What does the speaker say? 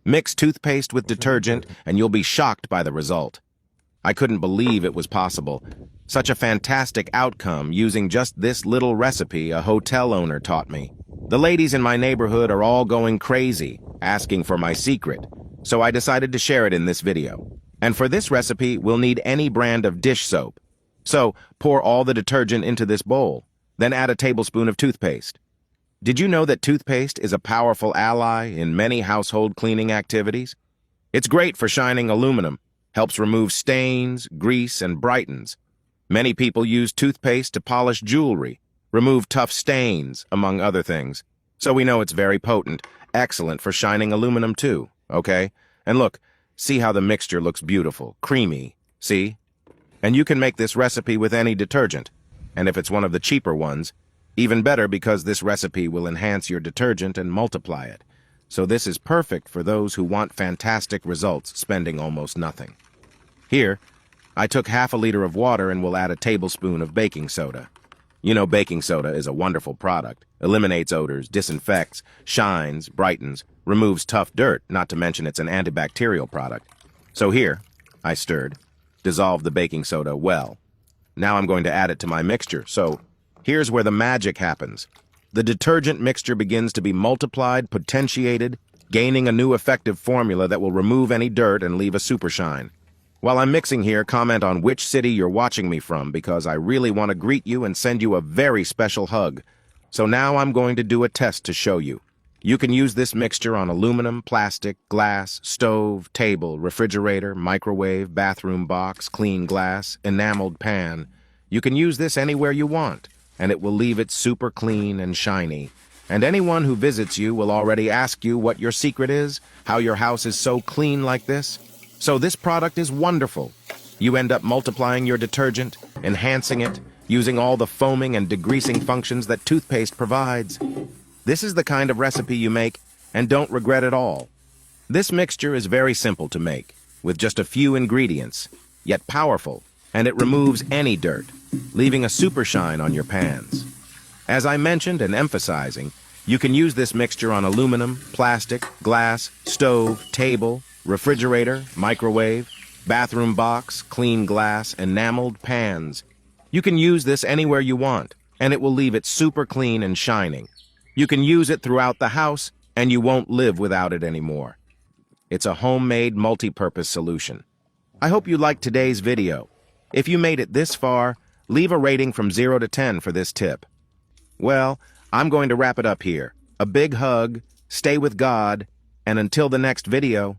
Mix toothpaste with detergent, and you'll be shocked by the result. I couldn't believe it was possible. Such a fantastic outcome using just this little recipe a hotel owner taught me. The ladies in my neighborhood are all going crazy, asking for my secret, so I decided to share it in this video. And for this recipe, we'll need any brand of dish soap. So, pour all the detergent into this bowl, then add a tablespoon of toothpaste. Did you know that toothpaste is a powerful ally in many household cleaning activities? It's great for shining aluminum, helps remove stains, grease, and brightens. Many people use toothpaste to polish jewelry, remove tough stains, among other things. So we know it's very potent, excellent for shining aluminum too, okay? And look, see how the mixture looks beautiful, creamy, see? And you can make this recipe with any detergent. And if it's one of the cheaper ones, even better because this recipe will enhance your detergent and multiply it. So this is perfect for those who want fantastic results spending almost nothing. Here, I took half a liter of water and will add a tablespoon of baking soda. You know baking soda is a wonderful product, eliminates odors, disinfects, shines, brightens, removes tough dirt, not to mention it's an antibacterial product. So here, I stirred, dissolved the baking soda well. Now I'm going to add it to my mixture, so here's where the magic happens. The detergent mixture begins to be multiplied, potentiated, gaining a new effective formula that will remove any dirt and leave a super shine. While I'm mixing here, comment on which city you're watching me from because I really want to greet you and send you a very special hug. So now I'm going to do a test to show you. You can use this mixture on aluminum, plastic, glass, stove, table, refrigerator, microwave, bathroom box, clean glass, enameled pan. You can use this anywhere you want, and it will leave it super clean and shiny. And anyone who visits you will already ask you what your secret is, how your house is so clean like this. So this product is wonderful. You end up multiplying your detergent, enhancing it, using all the foaming and degreasing functions that toothpaste provides. This is the kind of recipe you make and don't regret at all. This mixture is very simple to make, with just a few ingredients, yet powerful, and it removes any dirt, leaving a super shine on your pans. As I mentioned and emphasizing, you can use this mixture on aluminum, plastic, glass, stove, table, refrigerator, microwave, bathroom box, clean glass, enameled pans. You can use this anywhere you want, and it will leave it super clean and shining. You can use it throughout the house, and you won't live without it anymore. It's a homemade multi-purpose solution. I hope you liked today's video. If you made it this far, leave a rating from 0 to 10 for this tip. Well, I'm going to wrap it up here. A big hug, stay with God, and until the next video,